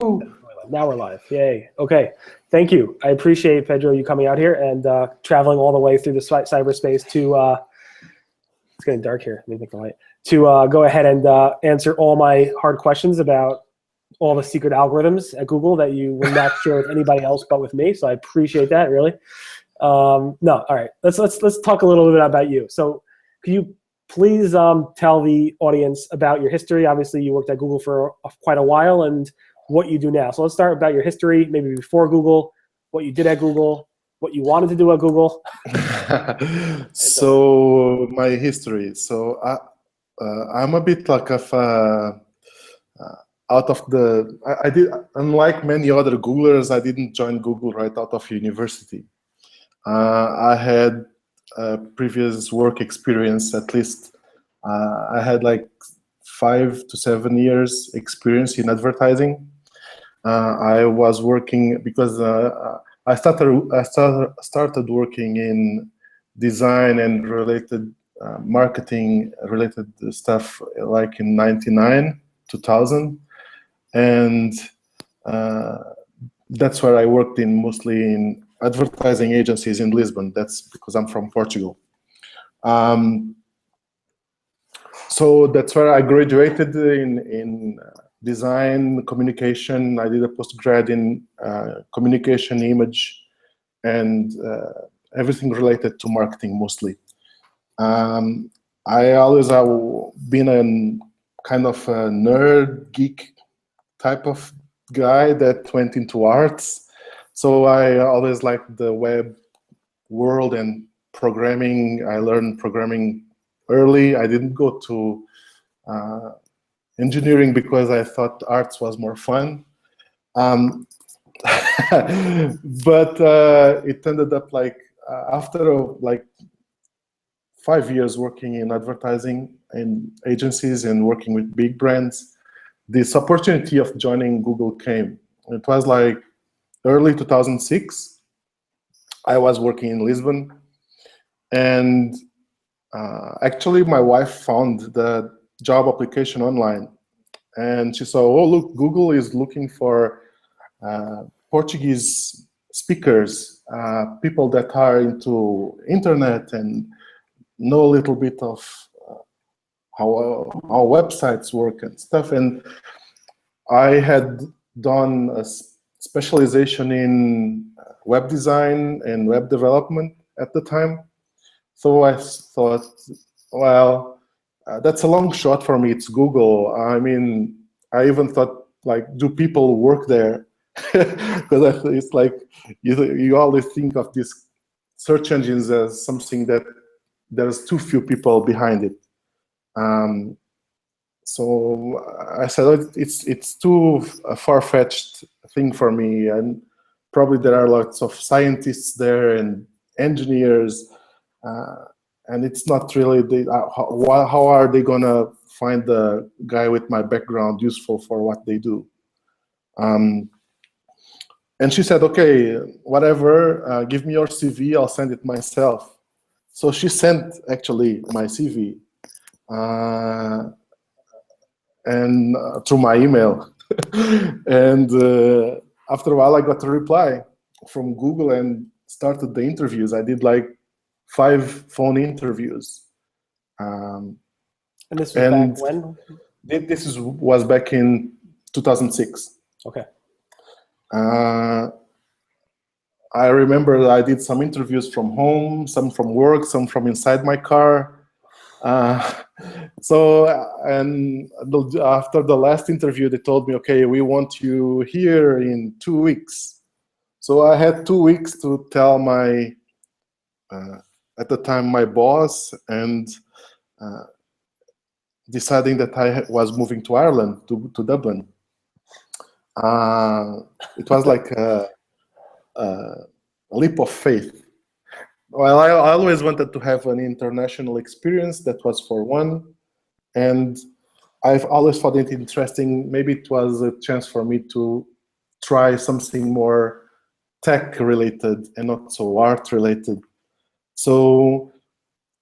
Ooh, now we're live. Yay. Okay. Thank you. I appreciate, Pedro, you coming out here and traveling all the way through the cyberspace to, it's getting dark here. Let me make the light. To go ahead and answer all my hard questions about all the secret algorithms at Google that you will not share with anybody else but with me. So I appreciate that, really. No, all right. Let's talk a little bit about you. So could you please tell the audience about your history? Obviously, you worked at Google for quite a while, and what you do now. So let's start about your history, maybe before Google, what you did at Google, what you wanted to do at Google. So my history. So I'm a bit like of out of the. I did, unlike many other Googlers, I didn't join Google right out of university. I had previous work experience. At least I had like 5 to 7 years experience in advertising. I was working because I started working in design and related marketing related stuff like in 99, 2000, and that's where I worked in, mostly in advertising agencies in Lisbon. That's because I'm from Portugal. So that's where I graduated in design, communication. I did a postgrad in communication, image, and everything related to marketing mostly. I always have been a kind of a nerd, geek type of guy that went into arts. So I always liked the web world and programming. I learned programming early. I didn't go to engineering because I thought arts was more fun. But it ended up like after like 5 years working in advertising and agencies and working with big brands, this opportunity of joining Google came. It was like early 2006. I was working in Lisbon, and actually my wife found the job application online, and she saw, oh look, Google is looking for Portuguese speakers, people that are into internet and know a little bit of how websites work and stuff. And I had done a specialization in web design and web development at the time. So I thought, well, that's a long shot for me. It's Google. I mean, I even thought, like, do people work there? Because it's like you always think of these search engines as something that there's too few people behind it. So I said, oh, it's too far-fetched thing for me, and probably there are lots of scientists there and engineers, and it's not really how are they gonna find the guy with my background useful for what they do? And she said, okay, whatever, give me your CV, I'll send it myself. So she sent actually my CV and through my email. And after a while, I got a reply from Google and started the interviews. I did like 5 phone interviews. And this was back when? This was back in 2006. Okay. I remember I did some interviews from home, some from work, some from inside my car. So, and after the last interview, they told me, okay, we want you here in 2 weeks. So I had 2 weeks to tell my, at the time, my boss, and deciding that I was moving to Ireland, to Dublin. It was like a leap of faith. Well, I always wanted to have an international experience. That was for one. And I've always found it interesting. Maybe it was a chance for me to try something more tech-related and not so art-related. So,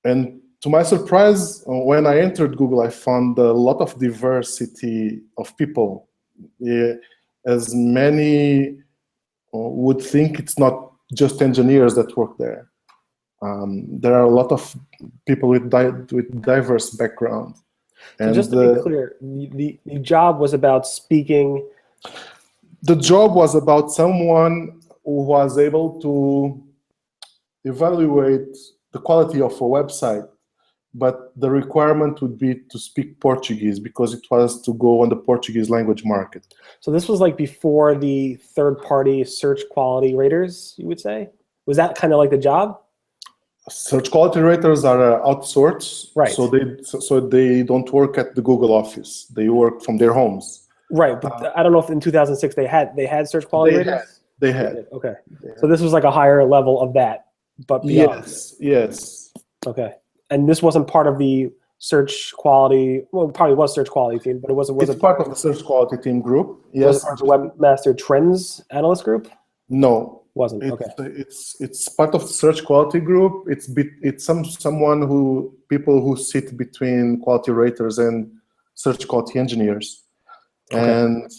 and to my surprise, when I entered Google, I found a lot of diversity of people. Yeah, as many would think. It's not just engineers that work there. There are a lot of people with diverse background. So And just to be clear, the job was about speaking. the job was about someone who was able to evaluate the quality of a website, but the requirement would be to speak Portuguese because it was to go on the Portuguese language market. So this was like before the third-party search quality raters, you would say? Was that kind of like the job? Search quality raters are outsourced, Right. So they don't work at the Google office. They work from their homes. Right, but I don't know if in 2006 they had search quality raters? They had. Okay. So this was like a higher level of that, but beyond. Yes. Okay. And this wasn't part of the search quality, well, it probably was search quality team, but it wasn't. It's part of the search quality team group. Yes. Was it part of the Webmaster Trends analyst group? No. Wasn't. Okay. It's part of the search quality group. It's people who sit between quality raters and search quality engineers. Okay. And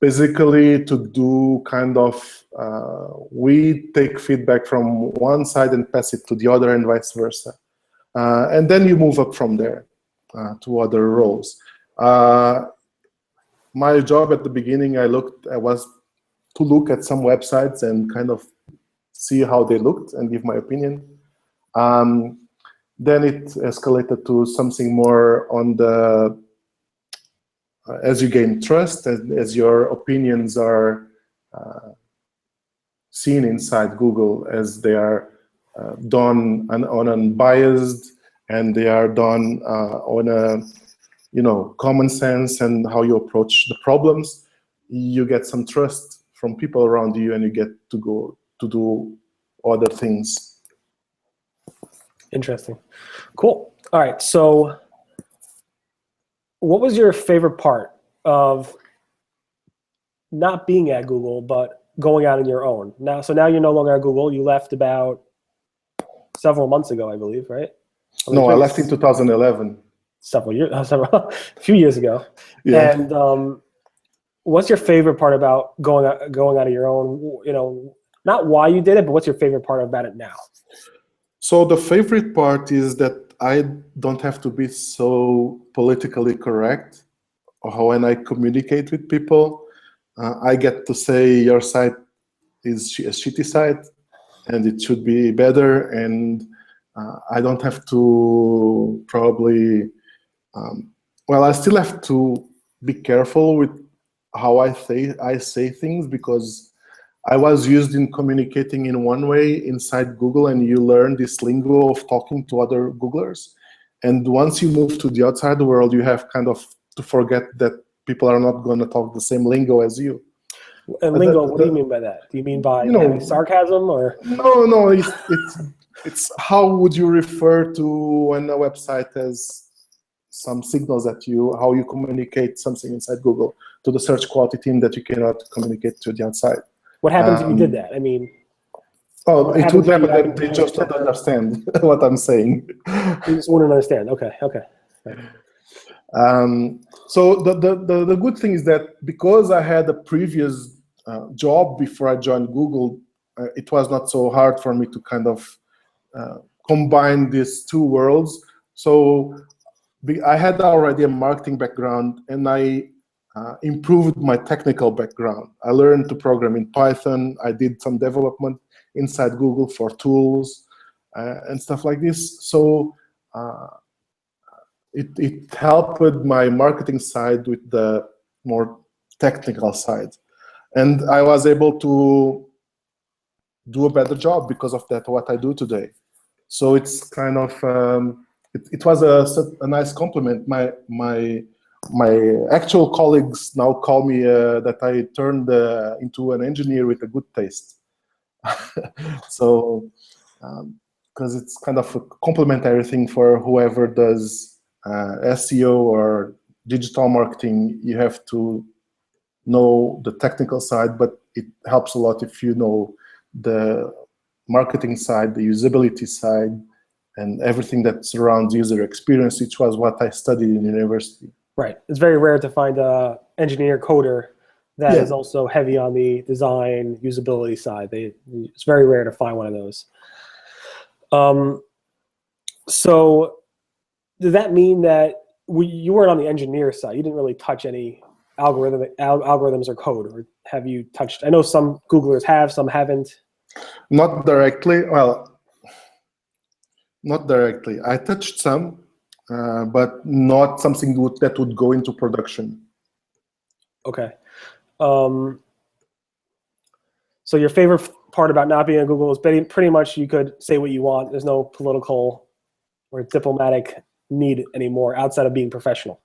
basically to do kind of, we take feedback from one side and pass it to the other and vice versa. And then you move up from there to other roles. My job at the beginning, was to look at some websites and kind of see how they looked and give my opinion. Then it escalated to something more on the, as you gain trust, as your opinions are seen inside Google, as they are done on unbiased, and they are done on a common sense and how you approach the problems, you get some trust from people around you, and you get to go to do other things. Interesting. Cool. All right. So what was your favorite part of not being at Google, but going out on your own? So now you're no longer at Google. You left about several months ago, I believe, right? No, I left in 2011. A few years ago. Yeah. And what's your favorite part about going out of your own? Not why you did it, but what's your favorite part about it now? So the favorite part is that I don't have to be so politically correct when I communicate with people. I get to say your site is a shitty site and it should be better, and I don't have to probably, I still have to be careful with how I say things, because I was used in communicating in one way inside Google, and you learn this lingo of talking to other Googlers. And once you move to the outside world, you have kind of to forget that people are not going to talk the same lingo as you. And lingo, what do you mean by that? Do you mean by sarcasm or? No, it's how would you refer to when a website has some signals that how you communicate something inside Google to the search quality team that you cannot communicate to the outside. What happens if you did that? I mean, it would happen that they just don't understand what I'm saying. You just wouldn't understand. Okay. Right. So the good thing is that because I had a previous job before I joined Google, it was not so hard for me to kind of combine these two worlds. So I had already a marketing background, and I improved my technical background. I learned to program in Python. I did some development inside Google for tools and stuff like this. So it helped with my marketing side with the more technical side. And I was able to do a better job because of that, what I do today. So it's kind of, it was a nice compliment. My actual colleagues now call me that I turned into an engineer with a good taste. So, because it's kind of a complementary thing for whoever does SEO or digital marketing. You have to know the technical side, but it helps a lot if you know the marketing side, the usability side, and everything that surrounds user experience, which was what I studied in university. Right. It's very rare to find an engineer coder that Yeah. is also heavy on the design usability side. It's very rare to find one of those. So does that mean that you weren't on the engineer side? You didn't really touch any algorithms or code, or have you touched? I know some Googlers have, some haven't. Not directly. Well, not directly. I touched some, but not something that would go into production. Okay. So your favorite part about not being on Google is pretty much you could say what you want. There's no political or diplomatic need anymore outside of being professional.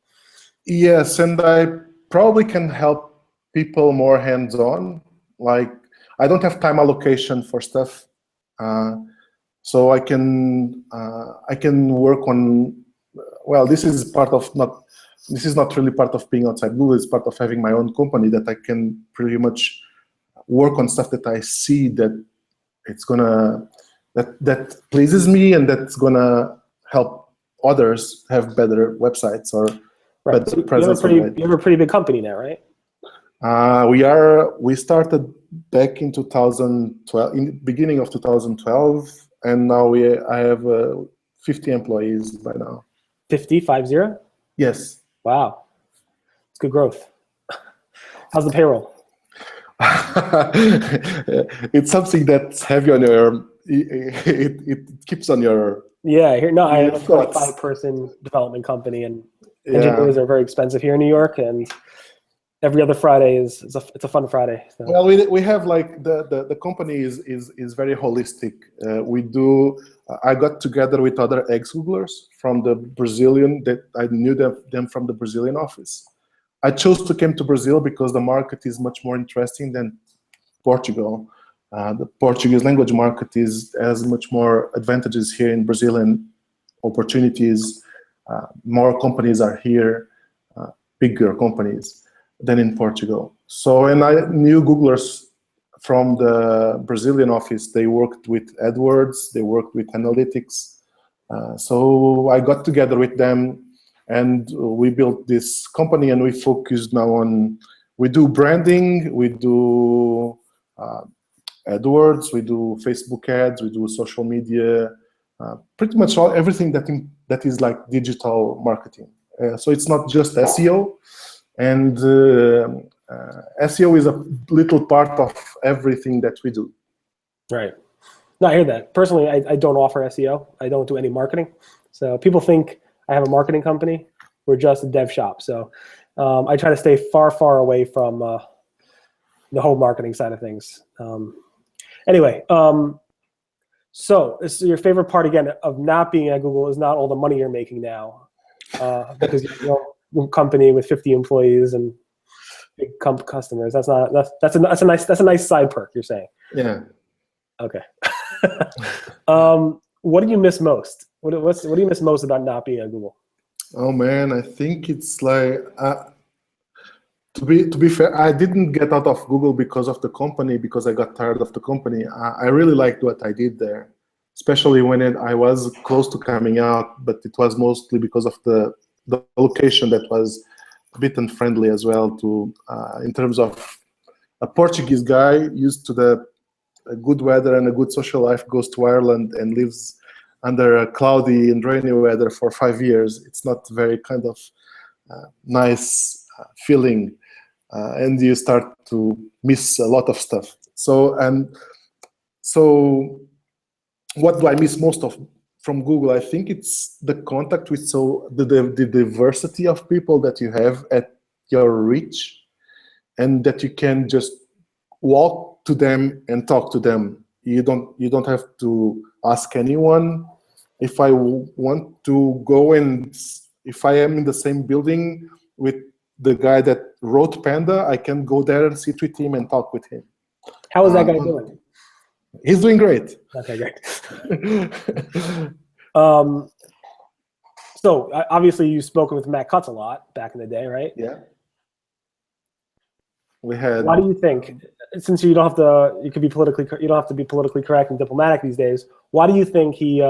Yes, and I probably can help people more hands-on. Like, I don't have time allocation for stuff, so I can work on. Well, this is not really part of being outside Google. It's part of having my own company that I can pretty much work on stuff that I see that that pleases me and that's gonna help others have better websites or Right. better So presence. you have a pretty big company now, right? We started back in 2012, in the beginning of 2012, and now I have 50 employees by now. 50? Yes. Wow. It's good growth. How's the payroll? It's something that's heavy on your. It keeps on your. Yeah, I have a thoughts. 25-person development company, and Yeah. engineers are very expensive here in New York, and every other Friday it's a fun Friday. So. Well, we have like the company is very holistic. I got together with other ex-Googlers from the Brazilian that I knew them from the Brazilian office. I chose to come to Brazil because the market is much more interesting than Portugal. The Portuguese language market has much more advantages here in Brazil and opportunities. More companies are here, bigger companies than in Portugal. So, and I knew Googlers from the Brazilian office. They worked with AdWords, they worked with analytics. So I got together with them and we built this company, and we focused now on, we do branding, we do AdWords, we do Facebook ads, we do social media, pretty much everything that is like digital marketing. So it's not just SEO, and SEO is a little part of everything that we do. Right. No, I hear that. Personally, I don't offer SEO. I don't do any marketing. So people think I have a marketing company. We're just a dev shop. So I try to stay far, far away from the whole marketing side of things. Anyway, so this is your favorite part, again, of not being at Google is not all the money you're making now, because you're a company with 50 employees and big customers. That's a nice side perk, you're saying. Yeah. Okay. What do you miss most? What do you miss most about not being at Google? Oh man, I think it's like to be fair, I didn't get out of Google because of the company, because I got tired of the company. I really liked what I did there, especially when I was close to coming out, but it was mostly because of the location that was a bit unfriendly as well to in terms of a Portuguese guy used to the good weather and a good social life goes to Ireland and lives under a cloudy and rainy weather for 5 years. It's not very kind of nice feeling, and you start to miss a lot of stuff. So what do I miss most from Google? I think it's the contact with the diversity of people that you have at your reach, and that you can just walk to them and talk to them. You don't have to ask anyone. If I want to go and if I am in the same building with the guy that wrote Panda, I can go there and sit with him and talk with him. How is that guy doing? He's doing great. Okay, great. So obviously you've spoken with Matt Cutts a lot back in the day, right? Yeah. We had. Why do you think, since you don't have to be politically correct and diplomatic these days, why do you think he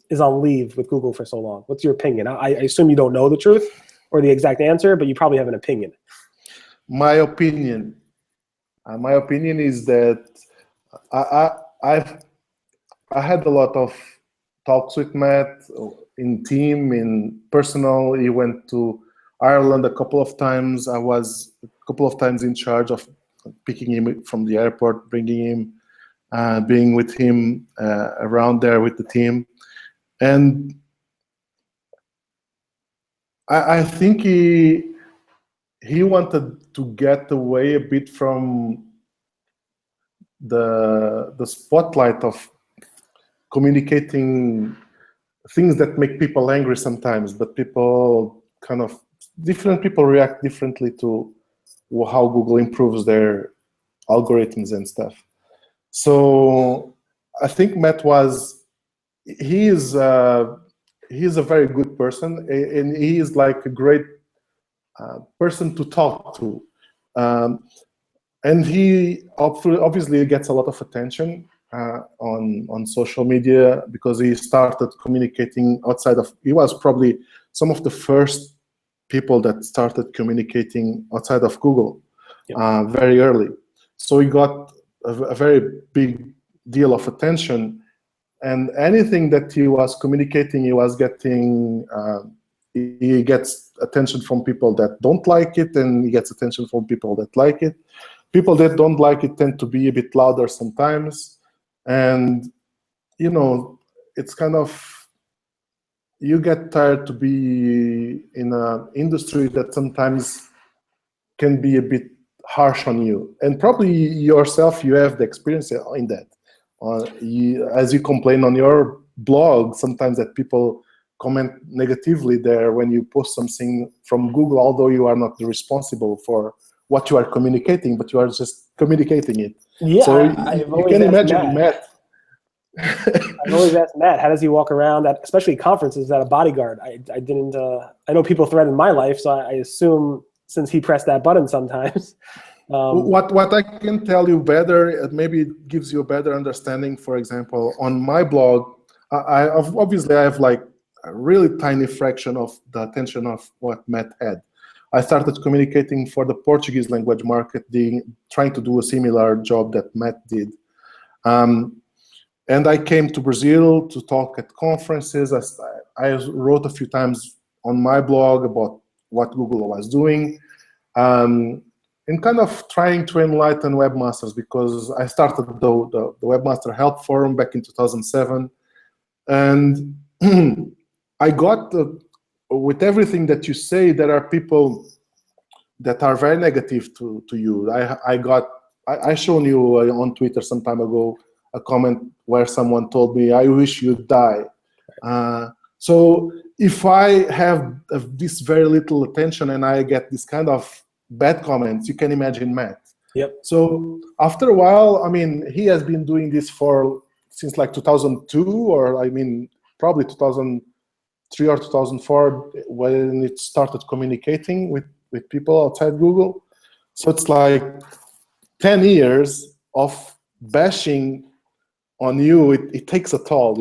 is on leave with Google for so long? What's your opinion? I assume you don't know the truth or the exact answer, but you probably have an opinion. My opinion, My opinion is that I had a lot of talks with Matt in team, in personal. He went to Ireland a couple of times. I was a couple of times in charge of picking him from the airport, bringing him, being with him around there with the team. And I think he wanted to get away a bit from the spotlight of communicating things that make people angry sometimes, but different people react differently to how Google improves their algorithms and stuff. So I think Matt he is a very good person, and he is like a great person to talk to. And he obviously gets a lot of attention on social media because he started communicating outside of. He was probably some of the first people that started communicating outside of Google very early. So he got a very big deal of attention, and anything that he was communicating, he was getting. He gets attention from people that don't like it, and he gets attention from people that like it. People that don't like it tend to be a bit louder sometimes, and it's kind of, you get tired to be in an industry that sometimes can be a bit harsh on you, and probably yourself, you have the experience in that. As you complain on your blog sometimes that people comment negatively there when you post something from Google, although you are not responsible for what you are communicating, but you are just communicating it. Yeah, so you can imagine Matt. I've always asked Matt, how does he walk around at, especially conferences, as a bodyguard? I didn't. I know people threaten my life, so I assume since he pressed that button sometimes. What I can tell you better, it maybe it gives you a better understanding. For example, on my blog, I have like a really tiny fraction of the attention of what Matt had. I started communicating for the Portuguese language market, trying to do a similar job that Matt did. And I came to Brazil to talk at conferences. I wrote a few times on my blog about what Google was doing, and kind of trying to enlighten webmasters, because I started the Webmaster Help Forum back in 2007. And I got, with everything that you say, there are people that are very negative to you. I shown you on Twitter some time ago a comment where someone told me, "I wish you'd die." So if I have this very little attention and I get this kind of bad comments, you can imagine Matt. Yep. So after a while, I mean, he has been doing this since like 2002, or I mean, probably 2003 or 2004 when it started communicating with people outside Google. So it's like 10 years of bashing on you. It takes a toll,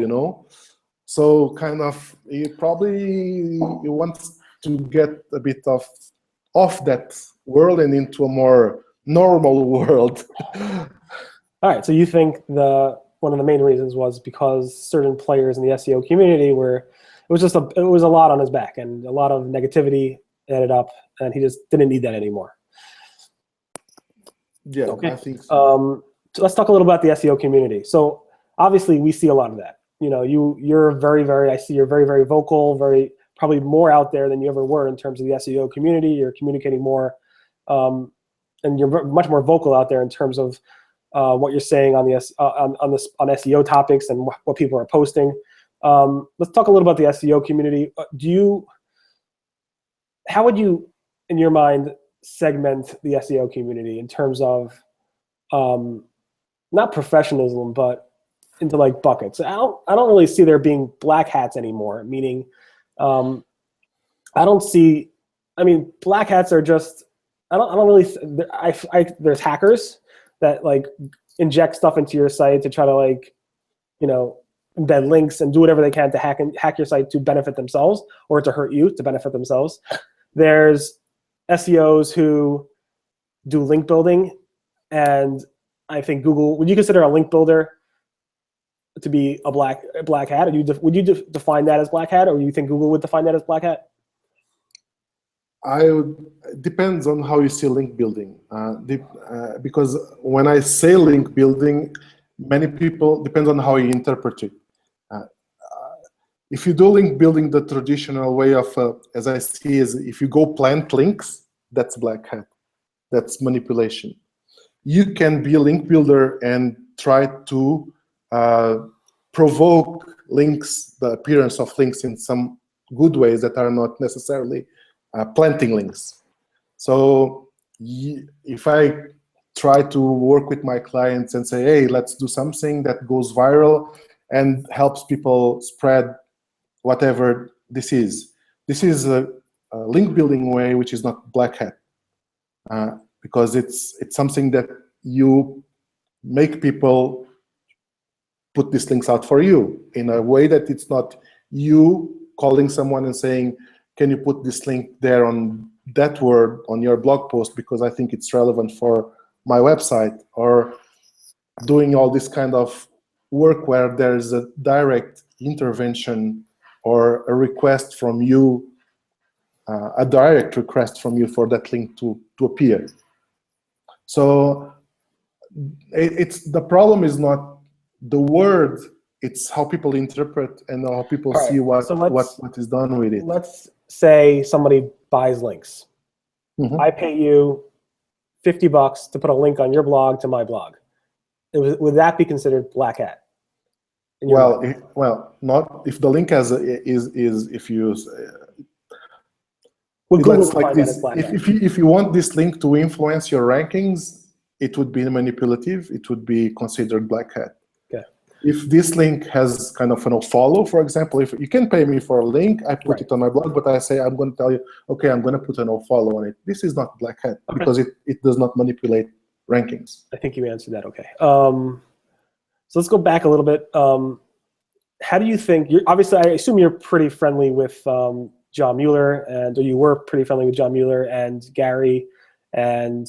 So kind of, he wants to get a bit off that world and into a more normal world. All right, so you think one of the main reasons was because certain players in the SEO community it was a lot on his back, and a lot of negativity added up, and he just didn't need that anymore. Yeah, okay. I think so. So let's talk a little about the SEO community. So obviously we see a lot of that. You're very, I see you're very, very vocal, probably more out there than you ever were in terms of the SEO community. You're communicating more, and you're much more vocal out there in terms of what you're saying on SEO topics and what people are posting. Let's talk a little about the SEO community. How would you, in your mind, segment the SEO community in terms of not professionalism, but into like buckets? I don't really see there being black hats anymore. Meaning, I don't see. I mean, black hats are just. I don't really. There's hackers that like inject stuff into your site to try to like, embed links and do whatever they can to hack your site to benefit themselves or to hurt you to benefit themselves. There's SEOs who do link building and I think Google, would you consider a link builder to be a black hat? Or would you define that as black hat, or do you think Google would define that as black hat? Depends on how you see link building. Because when I say link building, many people, depends on how you interpret it. If you do link building the traditional way of, as I see, is if you go plant links, that's black hat. That's manipulation. You can be a link builder and try to provoke links, the appearance of links in some good ways that are not necessarily planting links. So if I try to work with my clients and say, hey, let's do something that goes viral and helps people spread whatever this is. This is a link building way, which is not black hat, because it's something that you make people put these links out for you in a way that it's not you calling someone and saying, can you put this link there on that word on your blog post because I think it's relevant for my website, or doing all this kind of work where there's a direct intervention or a request from you, a direct request from you for that link to appear. So it's the problem is not the word, it's how people interpret and how people see what is done with it. Let's say somebody buys links. Mm-hmm. I pay you $50 to put a link on your blog to my blog. Would that be considered black hat? Well, not if the link is if you would Google like this. If you want this link to influence your rankings, it would be manipulative. It would be considered black hat. Okay. If this link has kind of a follow, for example, if you can pay me for a link, I put it on my blog, but I say I'm going to tell you, okay, I'm going to put a follow on it. This is not black hat because it does not manipulate rankings. I think you answered that okay. So let's go back a little bit. How do you think, obviously I assume you're pretty friendly with John Mueller, or you were pretty friendly with John Mueller and Gary and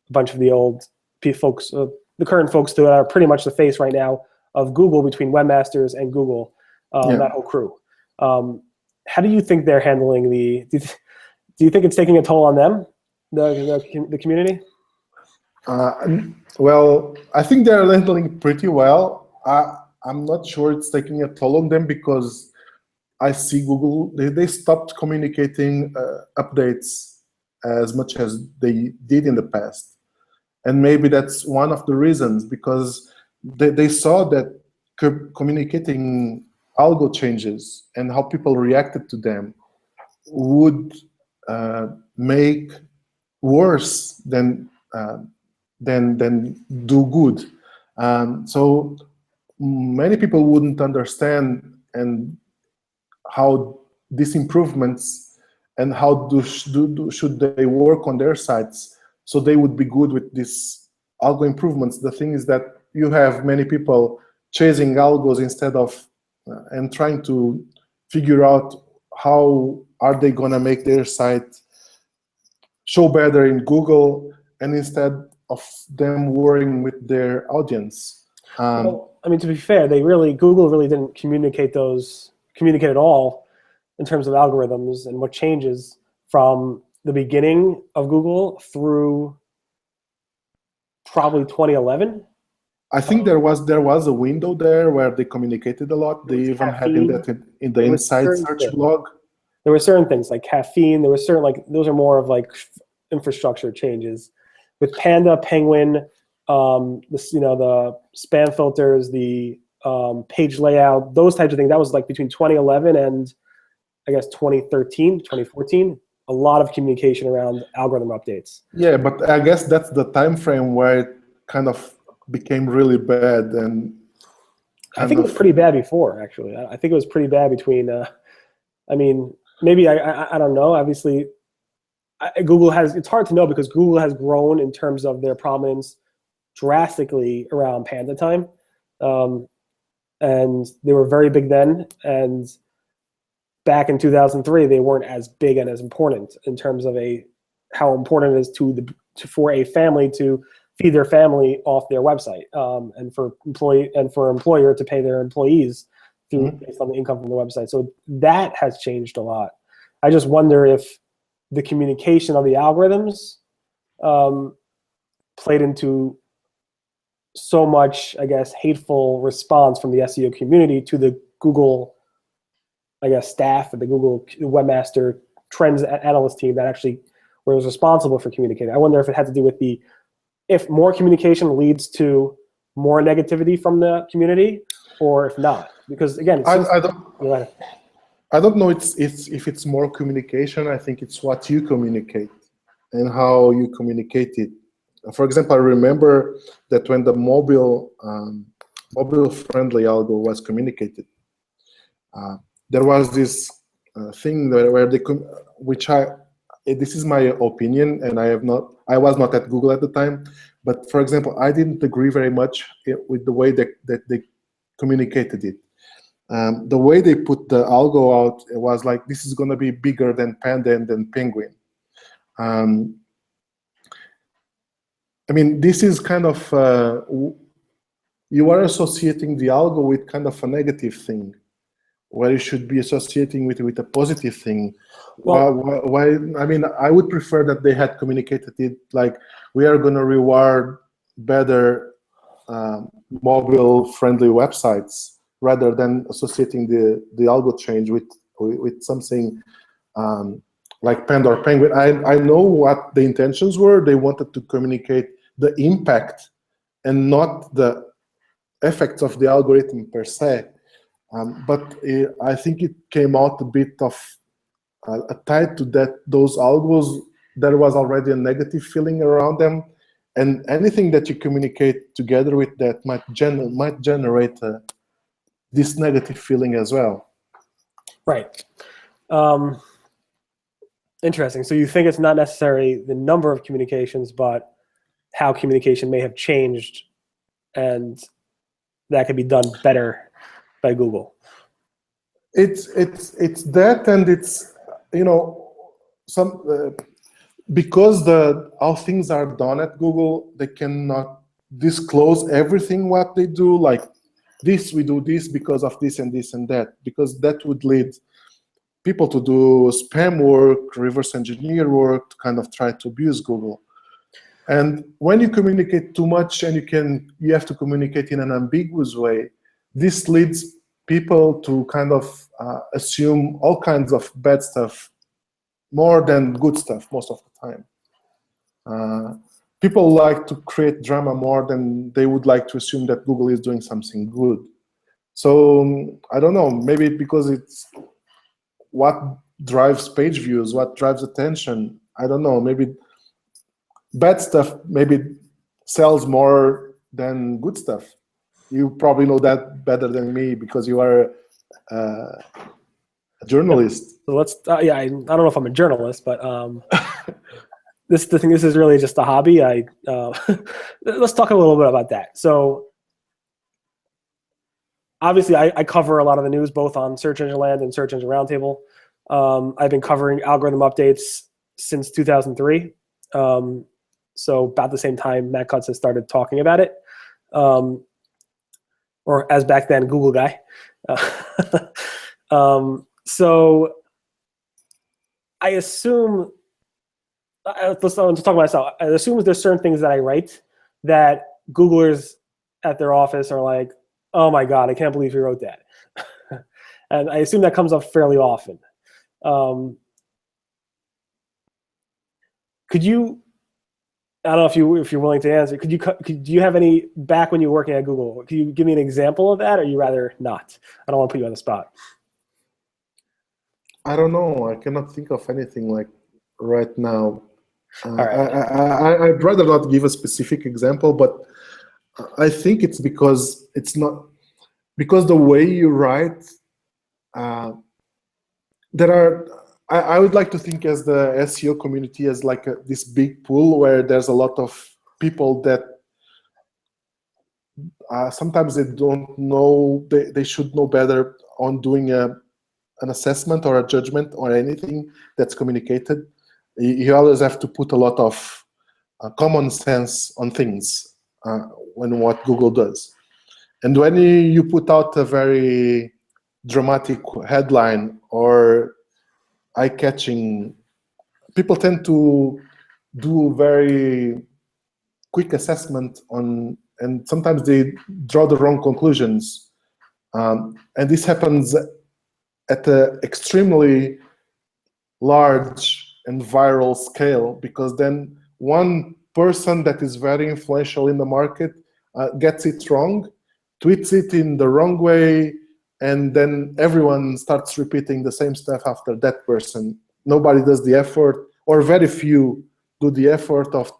a bunch of the old folks, the current folks that are pretty much the face right now of Google between webmasters and Google, that whole crew. How do you think they're handling do you think it's taking a toll on them, the community? Well, I think they're handling pretty well. I'm not sure it's taking a toll on them because I see Google, they stopped communicating updates as much as they did in the past. And maybe that's one of the reasons, because they saw that communicating algo changes and how people reacted to them would make worse than do good. So many people wouldn't understand and how these improvements and how should they work on their sites so they would be good with these algo improvements. The thing is that you have many people chasing algos instead of and trying to figure out how are they going to make their site show better in Google, and instead of them worrying with their audience. Well, I mean, to be fair, Google really didn't communicate at all in terms of algorithms and what changes from the beginning of Google through probably 2011. I think there was a window there where they communicated a lot. They even had that in the inside search blog. There were certain things like caffeine. There were certain those are more of infrastructure changes. With Panda, Penguin, the spam filters, the page layout, those types of things. That was between 2011 and I guess 2013, 2014. A lot of communication around algorithm updates. Yeah, but I guess that's the time frame where it kind of became really bad. And I think it was pretty bad before, actually. I think it was pretty bad between. I mean, maybe I don't know. Obviously, Google has. It's hard to know because Google has grown in terms of their prominence drastically around Panda time, and they were very big then. And back in 2003, they weren't as big and as important in terms of how important it is for a family to feed their family off their website, and for employer to pay their employees based on the income from the website. So that has changed a lot. I just wonder if the communication of the algorithms played into so much, I guess, hateful response from the SEO community to the Google, I guess, staff or the Google webmaster trends analyst team that actually was responsible for communicating. I wonder if it had to do with if more communication leads to more negativity from the community, or if not. Because again, I don't know if it's more communication. I think it's what you communicate and how you communicate it. For example, I remember that when the mobile-friendly algo was communicated, there was this thing where this is my opinion, and I was not at Google at the time, but for example, I didn't agree very much with the way that they communicated it. The way they put the algo out, it was like, this is going to be bigger than Panda and then Penguin. I mean, this is kind of, you are associating the algo with kind of a negative thing, where you should be associating with a positive thing. Well, why? I mean, I would prefer that they had communicated it like, we are going to reward better mobile-friendly websites, rather than associating the algo change with something like Panda or Penguin. I know what the intentions were. They wanted to communicate the impact and not the effects of the algorithm per se. But I think it came out a bit of tied to those algos. There was already a negative feeling around them, and anything that you communicate together with that might generate this negative feeling as well. Right. Interesting. So you think it's not necessarily the number of communications, but how communication may have changed, and that could be done better by Google. It's that, and it's, you know, because how things are done at Google, they cannot disclose everything what they do. Like, this, we do this because of this and this and that, because that would lead people to do spam work, reverse engineer work, to kind of try to abuse Google. And when you communicate too much, and you have to communicate in an ambiguous way, this leads people to kind of assume all kinds of bad stuff more than good stuff most of the time. People like to create drama more than they would like to assume that Google is doing something good. So I don't know, maybe because it's what drives page views, what drives attention. I don't know, maybe bad stuff maybe sells more than good stuff. You probably know that better than me, because you are a journalist. So let's, yeah, I don't know if I'm a journalist, but this is really just a hobby. Let's talk a little bit about that. So obviously I cover a lot of the news, both on Search Engine Land and Search Engine Roundtable. I've been covering algorithm updates since 2003. So about the same time Matt Cutts has started talking about it. Or as back then, Google guy. So I assume, let's talk about myself. I assume there's certain things that I write that Googlers at their office are like, oh my God, I can't believe you wrote that. And I assume that comes up fairly often. Could you, I don't know if you're willing to answer, do you have any, back when you were working at Google, could you give me an example of that, or you rather not? I don't want to put you on the spot. I don't know. I cannot think of anything like right now. Right. I'd rather not give a specific example, but I think it's because the way you write, I would like to think as the SEO community as like this big pool where there's a lot of people that sometimes they don't know, they should know better on doing an assessment or a judgment or anything that's communicated. You always have to put a lot of common sense on things when what Google does. And when you put out a very dramatic headline or eye-catching, people tend to do very quick assessment on, and sometimes they draw the wrong conclusions. And this happens at an extremely large and viral scale, because then one person that is very influential in the market gets it wrong, tweets it in the wrong way, and then everyone starts repeating the same stuff after that person. Nobody does the effort, or very few do the effort of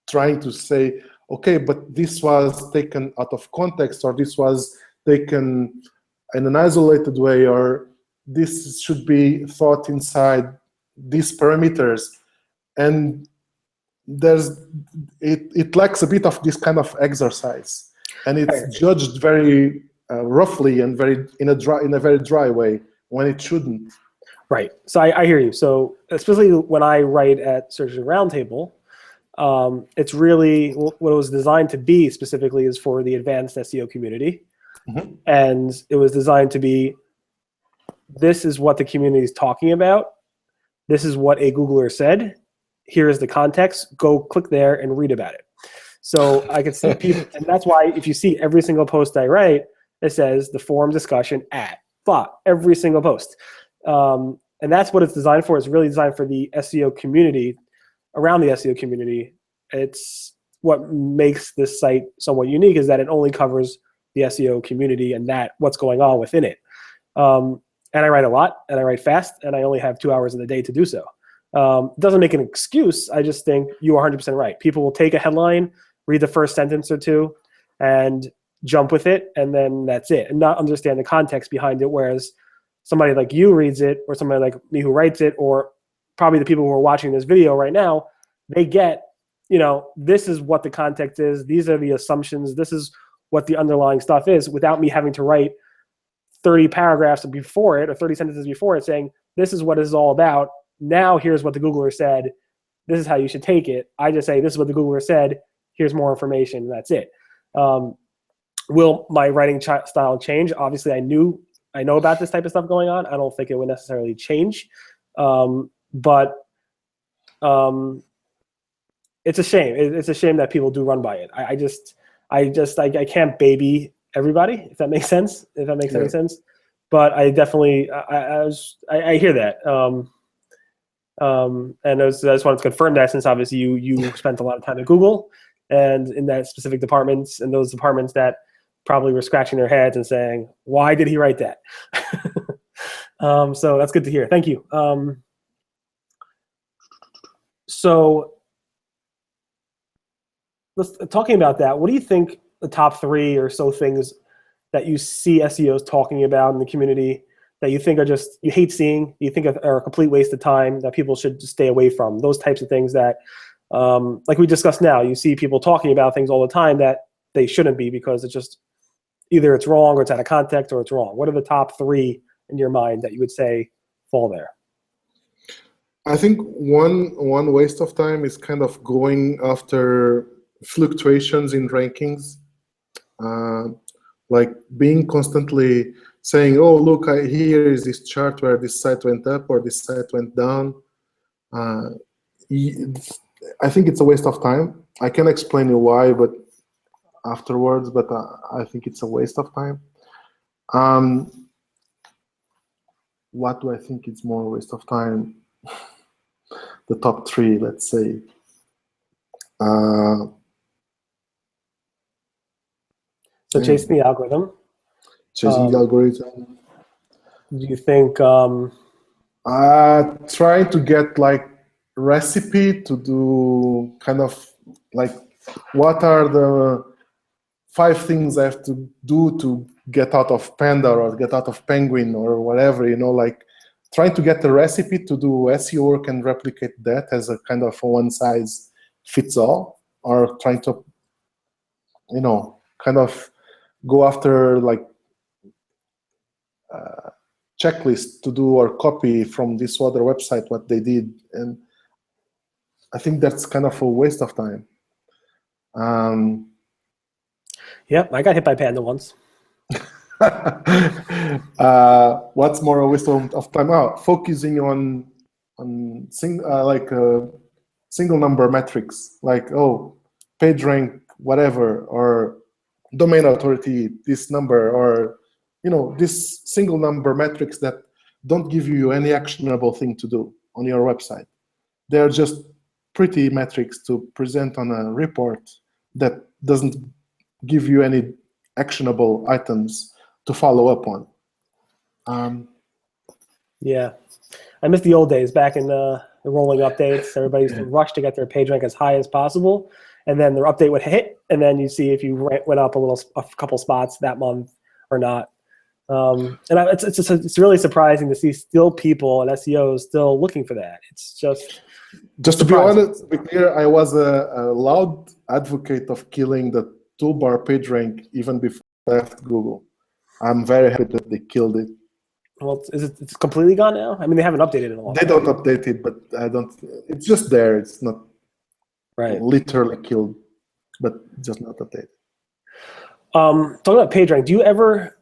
trying to say, okay, but this was taken out of context, or this was taken in an isolated way, or this should be thought inside these parameters. And it lacks a bit of this kind of exercise, and it's judged very roughly and in a very dry way when it shouldn't. Right. So I hear you. So especially when I write at Search Engine Roundtable, it's really what it was designed to be specifically is for the advanced SEO community. Mm-hmm. And it was designed to be, this is what the community is talking about. This is what a Googler said. Here is the context. Go click there and read about it. So I could see people, and that's why if you see every single post I write, it says the forum discussion at blah, every single post. And that's what it's designed for. It's really designed for the SEO community, around the SEO community. It's what makes this site somewhat unique is that it only covers the SEO community and that what's going on within it. And I write a lot, and I write fast, and I only have 2 hours in the day to do so. It doesn't make an excuse. I just think you are 100% right. People will take a headline, read the first sentence or two, and jump with it, and then that's it, and not understand the context behind it, whereas somebody like you reads it, or somebody like me who writes it, or probably the people who are watching this video right now, they get, this is what the context is, these are the assumptions, this is what the underlying stuff is, without me having to write 30 paragraphs before it, or 30 sentences before it, saying, this is what it's all about, now here's what the Googler said, this is how you should take it. I just say, this is what the Googler said, here's more information, and that's it. Will my writing style change? Obviously, I know about this type of stuff going on. I don't think it would necessarily change, but it's a shame. It's a shame that people do run by it. I can't baby everybody, if that makes sense. If that makes any sense, but I definitely I hear that. And I just wanted to confirm that, since obviously you spent a lot of time at Google and in that specific departments, and those departments that probably were scratching their heads and saying, why did he write that? So that's good to hear. Thank you. So talking about that, what do you think the top 3 or so things that you see SEOs talking about in the community that you think are just, you hate seeing, you think are a complete waste of time, that people should just stay away from? Those types of things that, like we discussed now, you see people talking about things all the time that they shouldn't be, because it's just, either it's wrong, or it's out of context, or it's wrong. What are the top 3 in your mind that you would say fall there? I think one waste of time is kind of going after fluctuations in rankings, like being constantly saying, oh, look, here is this chart where this site went up or this site went down. I think it's a waste of time. I can explain you why, but afterwards, but I think it's a waste of time. What do I think is more a waste of time? The top 3, let's say. So chasing the algorithm. Chasing the algorithm. Do you think? Try to get like recipe to do kind of like, what are the 5 things I have to do to get out of Panda or get out of Penguin or whatever, like trying to get the recipe to do SEO work and replicate that as a kind of a one-size-fits-all, or trying to, kind of go after like checklist to do or copy from this other website what they did. And I think that's kind of a waste of time. Yep, I got hit by Panda once. What's more a waste of time? Focusing on single number metrics, like page rank, whatever, or domain authority, this number, or this single number metrics that don't give you any actionable thing to do on your website. They're just pretty metrics to present on a report that doesn't give you any actionable items to follow up on. Yeah, I miss the old days back in the rolling updates. Everybody used to rush to get their page rank as high as possible, and then their update would hit, and then you see if you went up a couple spots that month or not. And it's really surprising to see still people and SEOs still looking for that. It's just to be honest, to be clear, I was a loud advocate of killing the toolbar page rank even before I left Google. I'm very happy that they killed it. Well, it's completely gone now? I mean, they haven't updated it in a long time. They don't update it, but I don't. It's just there. It's not literally killed, but just not updated. Talking about PageRank, do you ever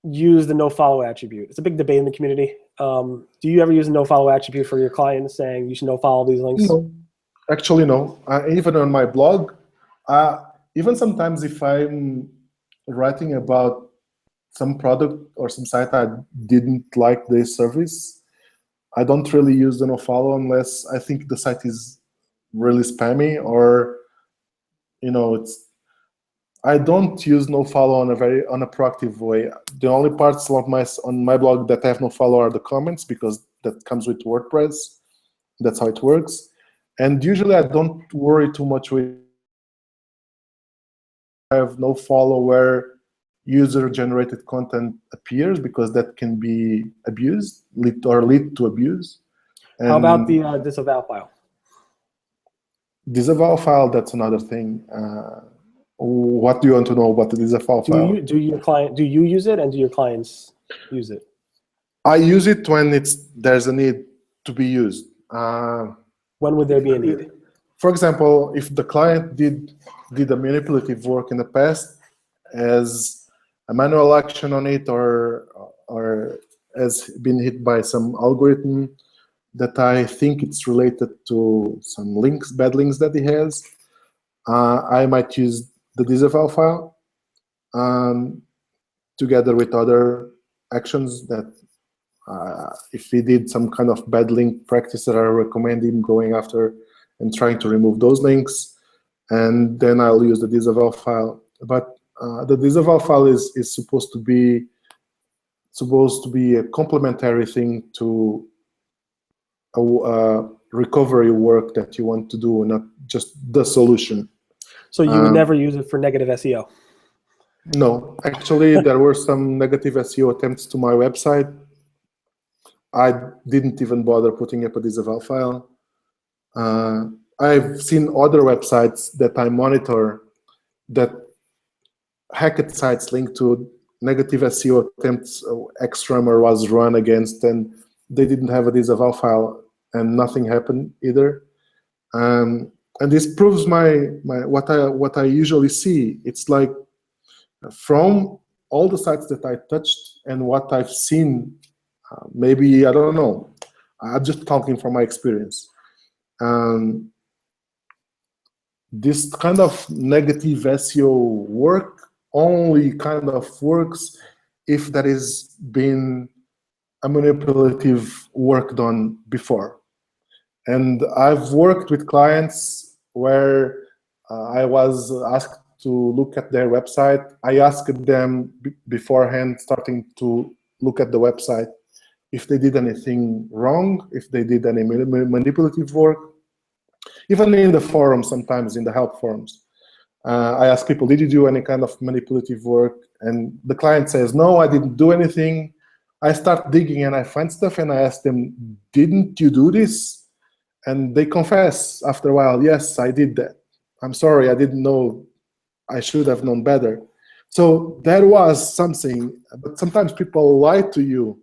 use the no-follow attribute? It's a big debate in the community. Do you ever use a no-follow attribute for your clients saying you should no-follow these links? No, actually no. Even on my blog, even sometimes if I'm writing about some product or some site I didn't like the service, I don't really use the no-follow unless I think the site is really spammy or I don't use no-follow on a proactive way. The only parts on my blog that I have no-follow are the comments, because that comes with WordPress. That's how it works. And usually I don't worry too much with I have no-follow where user-generated content appears, because that can be abused, lead to abuse. And how about the disavow file? Disavow file, that's another thing. What do you want to know about the disavow file? Do you use it, and do your clients use it? I use it when there's a need to be used. When would there be a need? For example, if the client did a manipulative work in the past, as a manual action on it, or has been hit by some algorithm that I think it's related to some bad links that he has, I might use the disavow file together with other actions that if he did some kind of bad link practice that I recommend him going after and trying to remove those links, and then I'll use the disavow file. But the disavow file is supposed to be a complementary thing to a recovery work that you want to do, not just the solution. So you would never use it for negative SEO? No, actually, there were some negative SEO attempts to my website. I didn't even bother putting up a disavow file. I've seen other websites that I monitor that hacked sites linked to negative SEO attempts. Xrummer was run against, and they didn't have a disavow file, and nothing happened either. And this proves what I usually see. It's like from all the sites that I touched and what I've seen, maybe, I don't know, I'm just talking from my experience. This kind of negative SEO work only kind of works if there has been a manipulative work done before. And I've worked with clients where I was asked to look at their website. I asked them beforehand, starting to look at the website, if they did anything wrong, if they did any manipulative work. Even in the forums, sometimes in the help forums, I ask people, did you do any kind of manipulative work? And the client says, no, I didn't do anything. I start digging and I find stuff, and I ask them, didn't you do this? And they confess after a while, yes, I did that. I'm sorry, I didn't know. I should have known better. So there was something, but sometimes people lie to you.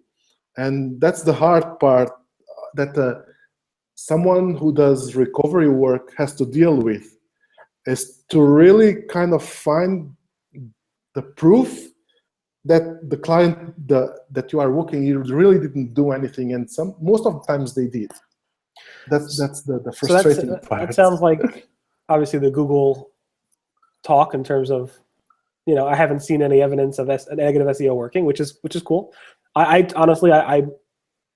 And that's the hard part, that someone who does recovery work has to deal with, is to really kind of find the proof that the client that you are working, you really didn't do anything, and most of the times they did. That's the frustrating part. That sounds like obviously the Google talk in terms of, I haven't seen any evidence of negative SEO working, which is cool. I honestly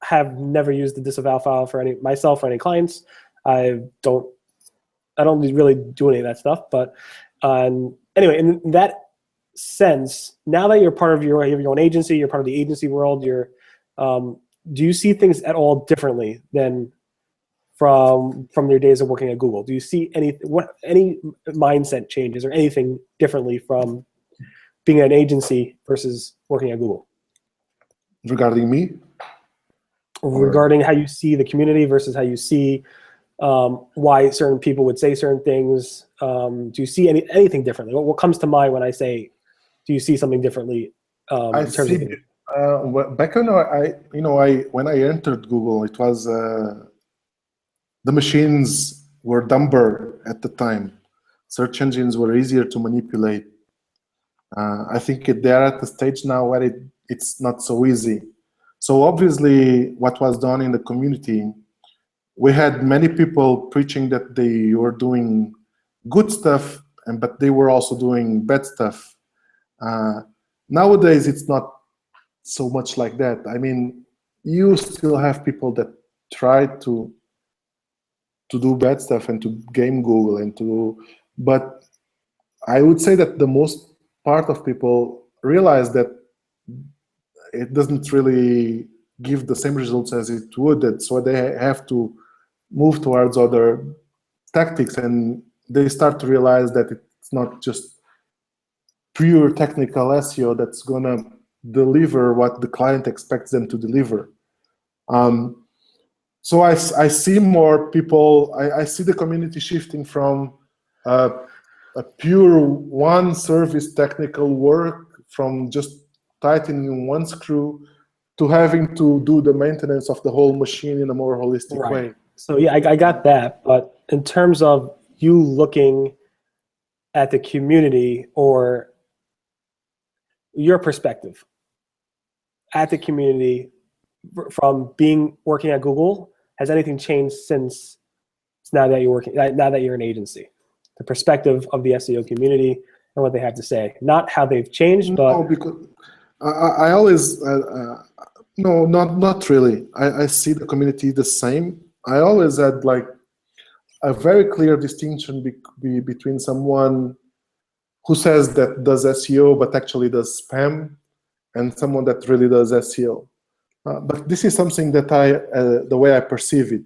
have never used the disavow file for myself or any clients. I don't really do any of that stuff. But anyway, in that sense, now that you're part of you have your own agency, you're part of the agency world, do you see things at all differently than from your days of working at Google? Do you see any mindset changes or anything differently from being an agency versus working at Google? Regarding me? Regarding how you see the community versus how you see why certain people would say certain things. Do you see anything differently? What comes to mind when I say, do you see something differently? I see. Back when when I entered Google, it was the machines were dumber at the time. Search engines were easier to manipulate. I think they're at the stage now where it's not so easy. So obviously, what was done in the community, we had many people preaching that they were doing good stuff, but they were also doing bad stuff. Nowadays, it's not so much like that. I mean, you still have people that try to do bad stuff and to game Google but I would say that the most part of people realize that it doesn't really give the same results as it would, and so they have to move towards other tactics, and they start to realize that it's not just pure technical SEO that's gonna deliver what the client expects them to deliver. So I see more people, I see the community shifting from a pure one service technical work, from just tightening one screw to having to do the maintenance of the whole machine in a more holistic way. So yeah, I got that. But in terms of you looking at the community or your perspective at the community from working at Google, has anything changed since now that you're an agency? The perspective of the SEO community and what they have to say, not how they've changed, but no, because I always no, not really. I see the community the same. I always had like a very clear distinction between someone who says that does SEO but actually does spam, and someone that really does SEO. But this is something that the way I perceive it.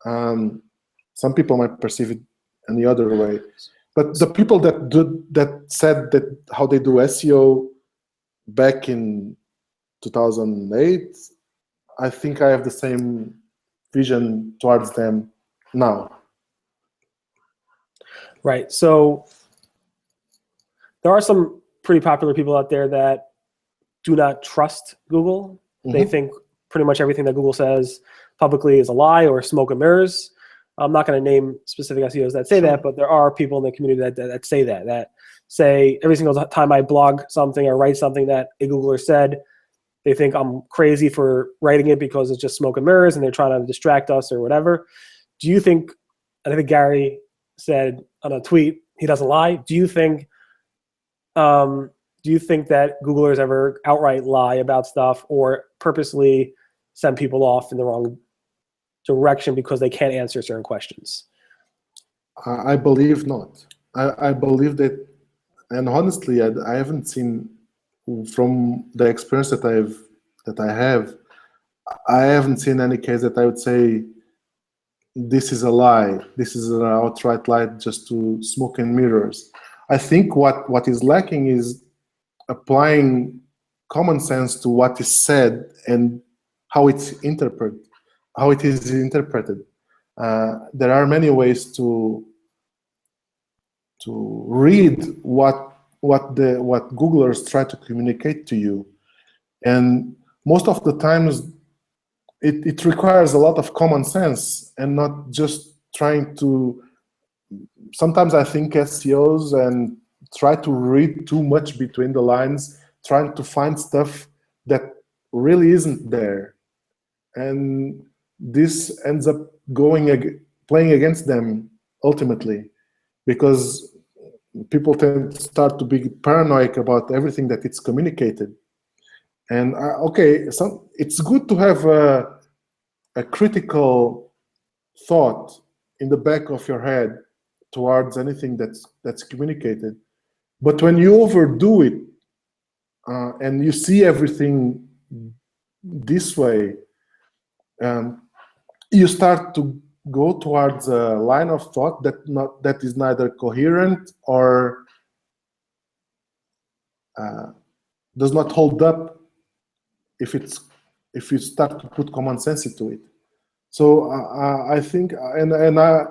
Some people might perceive it any other way. But the people that said that how they do SEO back in 2008, I think I have the same vision towards them now. Right. So there are some pretty popular people out there that do not trust Google. They think pretty much everything that Google says publicly is a lie or smoke and mirrors. I'm not going to name specific SEOs that say that, but there are people in the community that say that say every single time I blog something or write something that a Googler said, they think I'm crazy for writing it because it's just smoke and mirrors and they're trying to distract us or whatever. Do you think, I think Gary said on a tweet, he doesn't lie. Do you think that Googlers ever outright lie about stuff or purposely send people off in the wrong direction because they can't answer certain questions? I believe not. I believe that, and honestly, I haven't seen, from the experience that I have, I haven't seen any case that I would say this is a lie. This is an outright lie just to smoke and mirrors. I think what is lacking is applying common sense to what is said and how it is interpreted. There are many ways to read what Googlers try to communicate to you, and most of the times it requires a lot of common sense and not just trying to. Sometimes I think SEOs and try to read too much between the lines, trying to find stuff that really isn't there, and this ends up playing against them ultimately, because people tend to start to be paranoid about everything that it's communicated. And okay, so it's good to have a critical thought in the back of your head towards anything that's communicated. But when you overdo it and you see everything this way, you start to go towards a line of thought that is neither coherent or does not hold up if you start to put common sense into it. So I think, and I,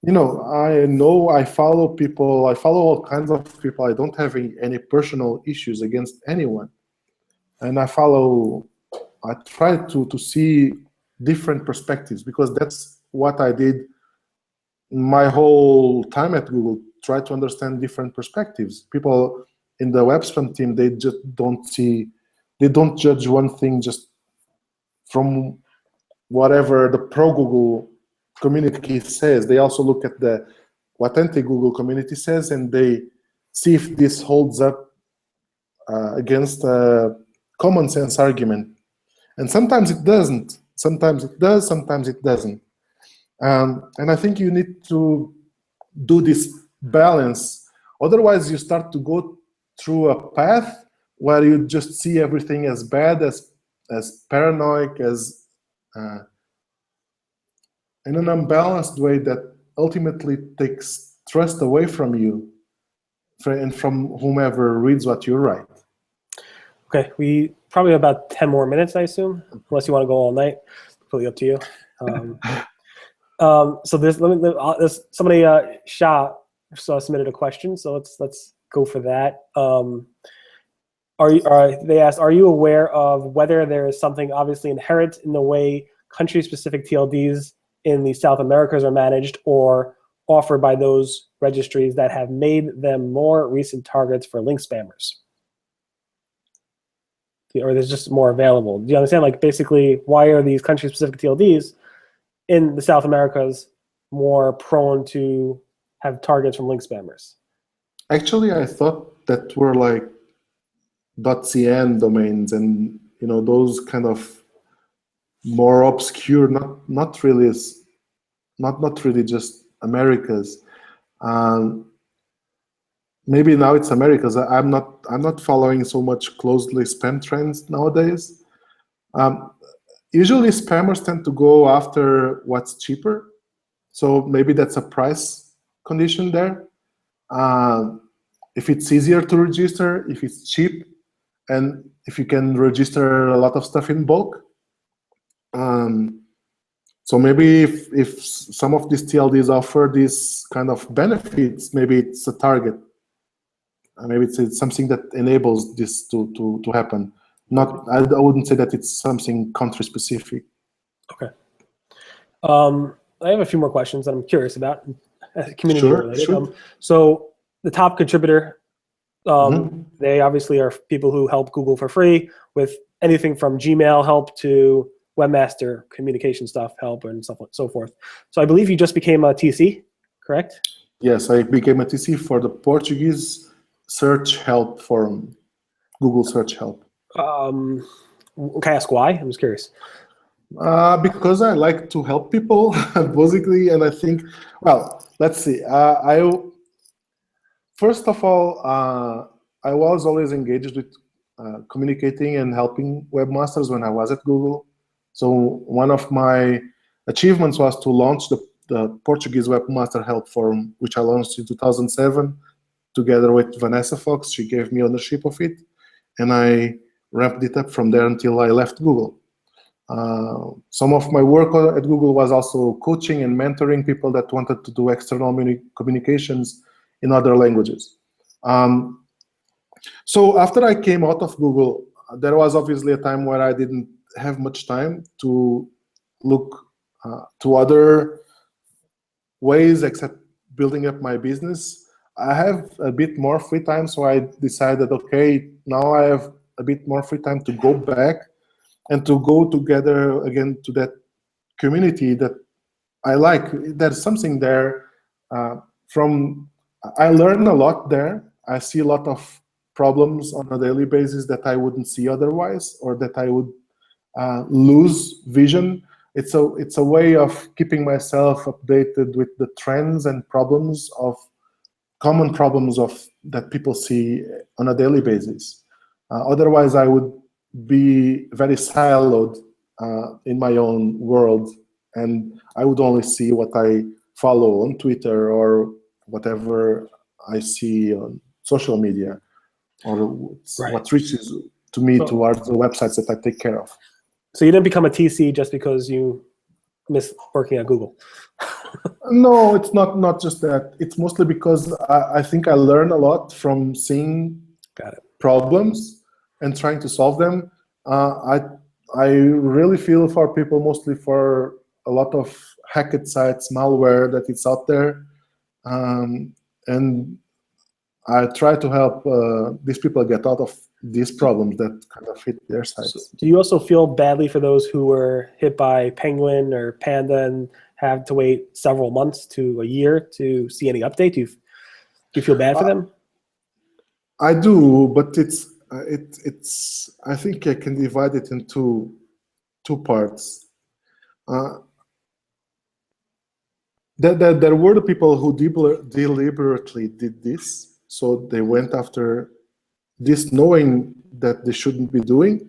I know I follow people. I follow all kinds of people. I don't have any personal issues against anyone, and I try to see different perspectives, because that's what I did my whole time at Google. Try to understand different perspectives. People in the web spam team, they just they don't judge one thing just from whatever the pro Google community says. They also look at what anti-Google community says, and they see if this holds up against a common sense argument. And sometimes it doesn't. Sometimes it does, sometimes it doesn't. And I think you need to do this balance. Otherwise, you start to go through a path where you just see everything as bad, as paranoid, as in an unbalanced way that ultimately takes trust away from you and from whomever reads what you write. Okay, we probably have about 10 more minutes, I assume, unless you want to go all night. Completely up to you. So there's somebody, Shah, submitted a question, so let's go for that. They asked, are you aware of whether there is something obviously inherent in the way country-specific TLDs in the South Americas are managed or offered by those registries that have made them more recent targets for link spammers? Or there's just more available. Do you understand? Like, basically, why are these country-specific TLDs in the South Americas more prone to have targets from link spammers? Actually, I thought that were like .cn domains and those kind of more obscure, not really just Americas. Maybe now it's Americas. I'm not following so much closely spam trends nowadays. Usually spammers tend to go after what's cheaper, so maybe that's a price condition there. If it's easier to register, if it's cheap, and if you can register a lot of stuff in bulk. So maybe if some of these TLDs offer these kind of benefits, maybe it's a target. Maybe it's something that enables this to happen. I wouldn't say that it's something country specific. Okay. I have a few more questions that I'm curious about, community related. Sure. So the top contributor, they obviously are people who help Google for free with anything from Gmail help to webmaster communication stuff help and so forth. So I believe you just became a TC, correct? Yes, I became a TC for the Portuguese search help forum, Google search help. Can I ask why? I'm just curious. Because I like to help people, basically, and I think, well, let's see. First of all, I was always engaged with communicating and helping webmasters when I was at Google. So one of my achievements was to launch the Portuguese Webmaster Help Forum, which I launched in 2007, together with Vanessa Fox. She gave me ownership of it, and I ramped it up from there until I left Google. Some of my work at Google was also coaching and mentoring people that wanted to do external communications in other languages. So after I came out of Google, there was obviously a time where I didn't have much time to look to other ways except building up my business. I have a bit more free time, so I decided, okay, now I have a bit more free time to go back and to go together again to that community that I like. There's something there I learn a lot there. I see a lot of problems on a daily basis that I wouldn't see otherwise, or that I would lose vision. It's a way of keeping myself updated with the trends and problems of common problems that people see on a daily basis. Otherwise, I would be very siloed in my own world, and I would only see what I follow on Twitter or whatever I see on social media, or what reaches to me towards the websites that I take care of. So you didn't become a TC just because you miss working at Google? No, it's not just that. It's mostly because I think I learn a lot from seeing problems and trying to solve them. I really feel for people, mostly for a lot of hacked sites, malware that is out there, and I try to help these people get out of these problems that kind of hit their sites. So do you also feel badly for those who were hit by Penguin or Panda and have to wait several months to a year to see any update? Do you feel bad for them? I do, but it's I think I can divide it into two parts. There were the people who deliberately did this, so they went after this knowing that they shouldn't be doing,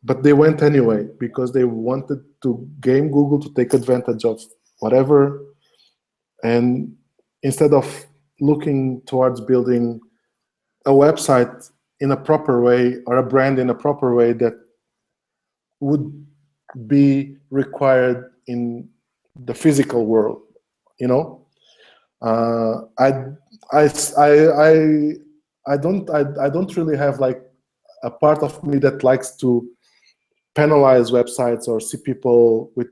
but they went anyway because they wanted to game Google, to take advantage of whatever, and instead of looking towards building a website in a proper way, or a brand in a proper way that would be required in the physical world, you know. I don't really have like a part of me that likes to penalize websites or see people with,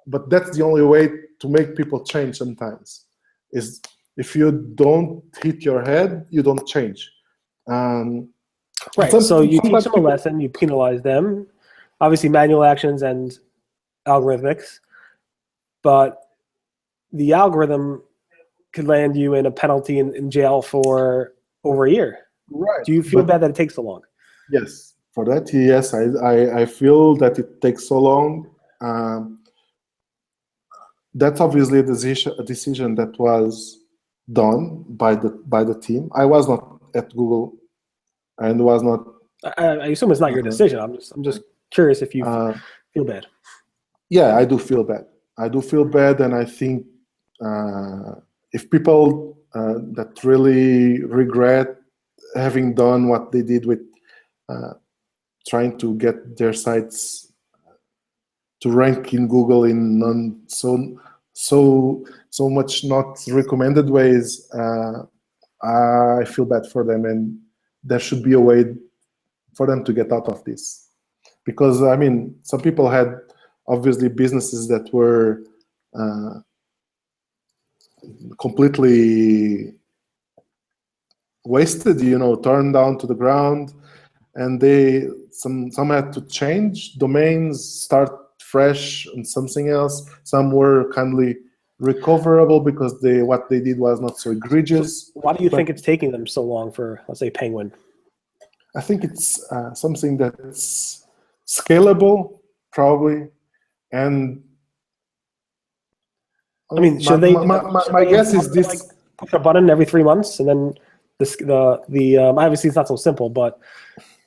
but that's the only way to make people change sometimes, is if you don't hit your head, you don't change. Right, so you teach them a lesson, you penalize them, obviously manual actions and algorithmics, but the algorithm could land you in a penalty in jail for over a year. Right. Do you feel bad that it takes so long? Yes, for that, yes, I feel that it takes so long. That's obviously a decision that was done by the team. I was not at Google, and was not. I assume it's not your decision. I'm just curious if you feel bad. Yeah, I do feel bad. I do feel bad, and I think if people that really regret having done what they did with trying to get their sites to rank in Google in so much not recommended ways, I feel bad for them, and there should be a way for them to get out of this. Because I mean, some people had obviously businesses that were completely wasted, you know, turned down to the ground, and some had to change domains, start fresh on something else. Some were kindly recoverable because what they did was not so egregious. Why do you think it's taking them so long for, let's say, Penguin? I think it's something that's scalable, probably, and I mean, should my guess is this: like push a button every 3 months, and then obviously it's not so simple, but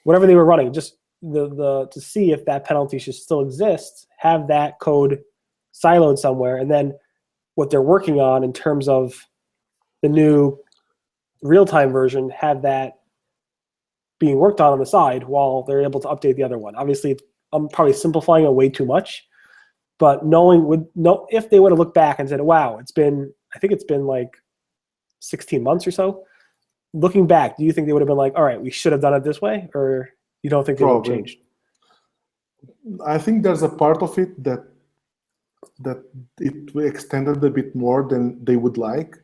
whatever they were running, just to see if that penalty should still exist, have that code siloed somewhere, and then what they're working on in terms of the new real-time version, have that being worked on the side while they're able to update the other one. Obviously, I'm probably simplifying it way too much, but if they would have looked back and said, wow, I think it's been like 16 months or so. Looking back, do you think they would have been like, all right, we should have done it this way? Or you don't think they would have changed? I think there's a part of it that it extended a bit more than they would like,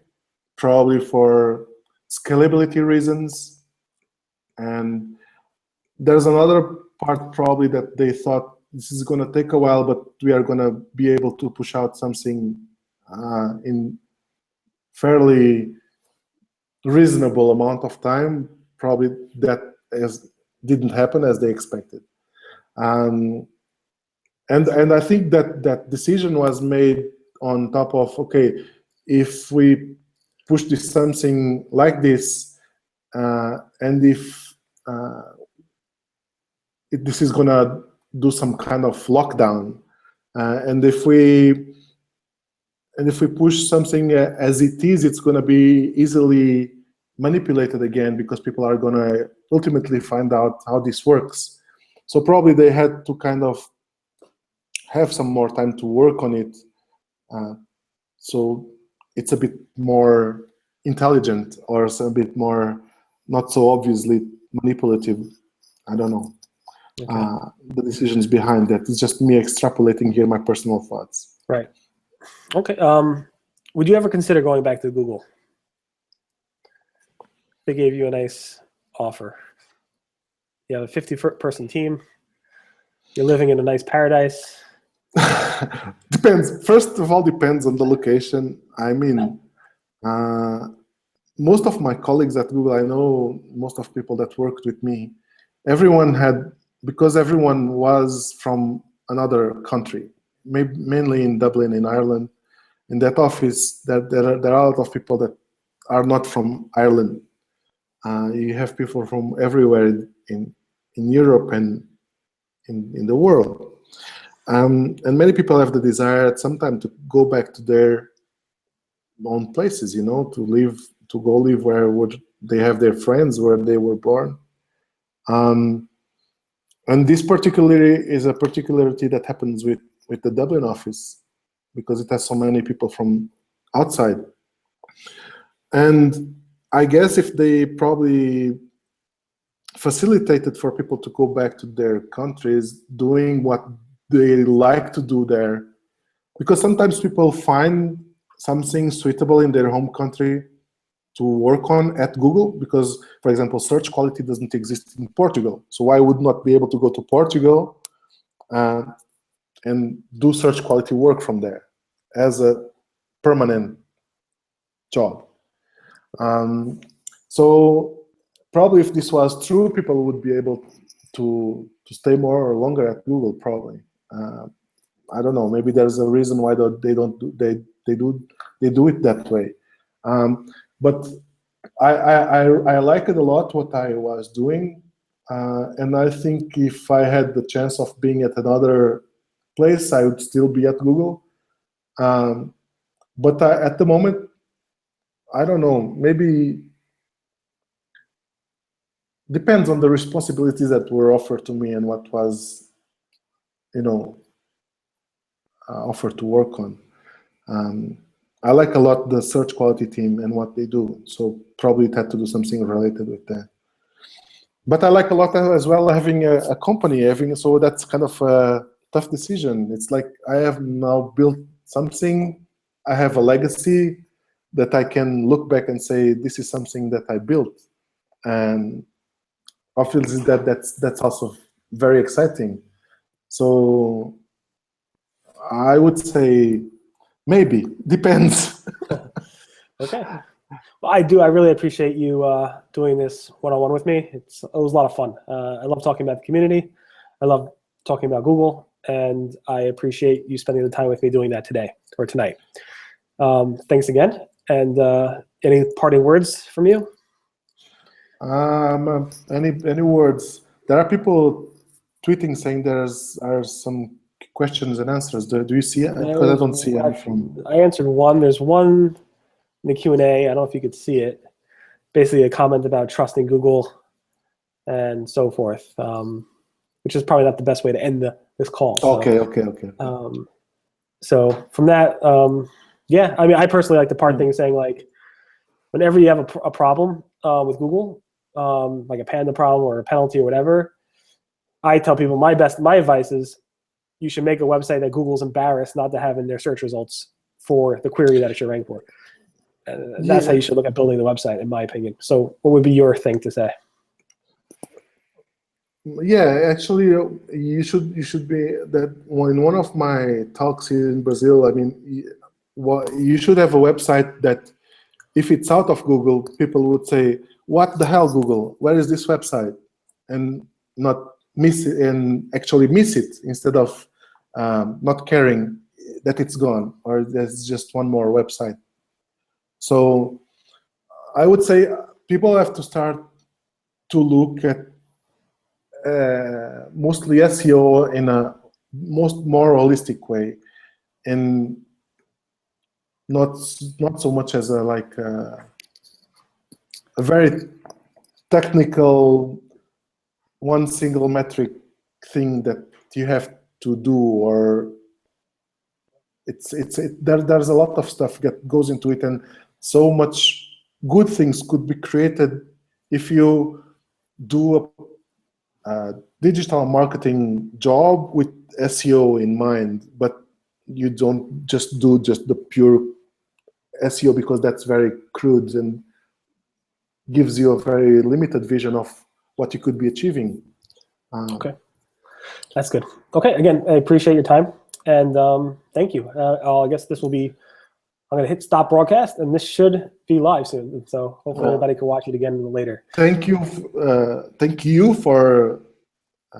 probably for scalability reasons. And there's another part probably that they thought this is going to take a while, but we are going to be able to push out something in fairly reasonable amount of time. Probably that didn't happen as they expected. And I think that decision was made on top of, okay, if we push this something like this, and if this is gonna do some kind of lockdown, and if we push something as it is, it's gonna be easily manipulated again because people are gonna ultimately find out how this works. So probably they had to kind of have some more time to work on it, so it's a bit more intelligent, or a bit more not so obviously manipulative. I don't know. Okay. The decisions behind that. It's just me extrapolating here my personal thoughts. Right. Okay. Would you ever consider going back to Google? They gave you a nice offer. You have a 50-person team. You're living in a nice paradise. Depends. First of all, depends on the location. I mean, most of my colleagues at Google, I know most of people that worked with me, everyone had, because everyone was from another country, mainly in Dublin, in Ireland. In that office, there are a lot of people that are not from Ireland. You have people from everywhere in Europe and in the world. And many people have the desire at some time to go back to their own places, you know, to go live where they have their friends, where they were born. And this particularly is a particularity that happens with the Dublin office, because it has so many people from outside. And I guess if they probably facilitated for people to go back to their countries, doing what they like to do there, because sometimes people find something suitable in their home country to work on at Google, because, for example, search quality doesn't exist in Portugal. So I would not be able to go to Portugal and do search quality work from there as a permanent job. So probably if this was true, people would be able to stay more or longer at Google, probably. I don't know, maybe there's a reason why they do it that way. But I like it a lot, what I was doing. And I think if I had the chance of being at another place, I would still be at Google. But at the moment, I don't know, maybe depends on the responsibilities that were offered to me and what was, you know, offered to work on. I like a lot the search quality team and what they do, so probably it had to do something related with that. But I like a lot as well having a company, so that's kind of a tough decision. It's like I have now built something, I have a legacy that I can look back and say, this is something that I built. And obviously that's also very exciting. So I would say maybe, depends. Okay. Well, I really appreciate you doing this one-on-one with me. It was a lot of fun. I love talking about the community. I love talking about Google, and I appreciate you spending the time with me doing that today or tonight. Thanks again. And any parting words from you? Any words? There are people tweeting saying there are some questions and answers. Do you see it? Because I don't see anything. I answered one. There's one in the Q&A. I don't know if you could see it. Basically a comment about trusting Google and so forth, which is probably not the best way to end this call. So, okay. So from that, yeah, I mean, I personally like the part thing saying, like, whenever you have a problem with Google, like a Panda problem or a penalty or whatever, I tell people my advice is you should make a website that Google's embarrassed not to have in their search results for the query that it should rank for. And that's how you should look at building the website, in my opinion. So what would be your thing to say? Yeah, actually, you should be that. In one of my talks here in Brazil, I mean, you should have a website that, if it's out of Google, people would say, "What the hell, Google? Where is this website?" And not miss it, and actually miss it instead of not caring that it's gone or there's just one more website. So I would say people have to start to look at mostly SEO in a more holistic way, and not so much as a very technical one single metric thing that you have to do, or there's a lot of stuff that goes into it, and so much good things could be created if you do a digital marketing job with SEO in mind, but you don't just do the pure SEO, because that's very crude and gives you a very limited vision of what you could be achieving. Okay, that's good. Okay, again, I appreciate your time, and thank you. I guess this will be, I'm going to hit stop broadcast, and this should be live soon. So hopefully everybody can watch it again later. Thank you for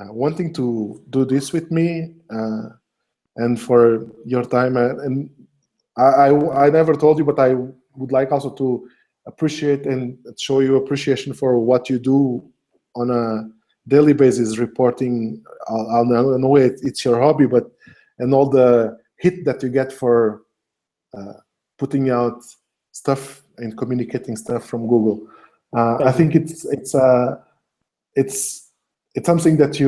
wanting to do this with me, and for your time. And I never told you, but I would like also to appreciate and show you appreciation for what you do on a daily basis, reporting. I know it's your hobby, but and all the hit that you get for putting out stuff and communicating stuff from Google. I think it's something that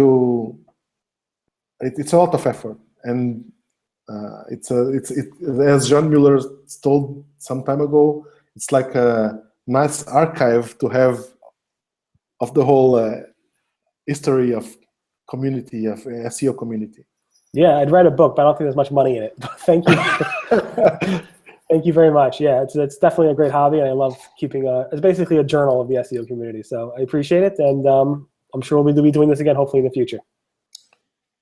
it's a lot of effort, and it's as John Mueller told some time ago, it's like a nice archive to have of the whole history of community, of SEO community. Yeah, I'd write a book, but I don't think there's much money in it. Thank you. Thank you very much. Yeah, it's definitely a great hobby, and I love keeping it's basically a journal of the SEO community. So I appreciate it, and I'm sure we'll be doing this again, hopefully in the future.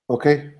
Okay.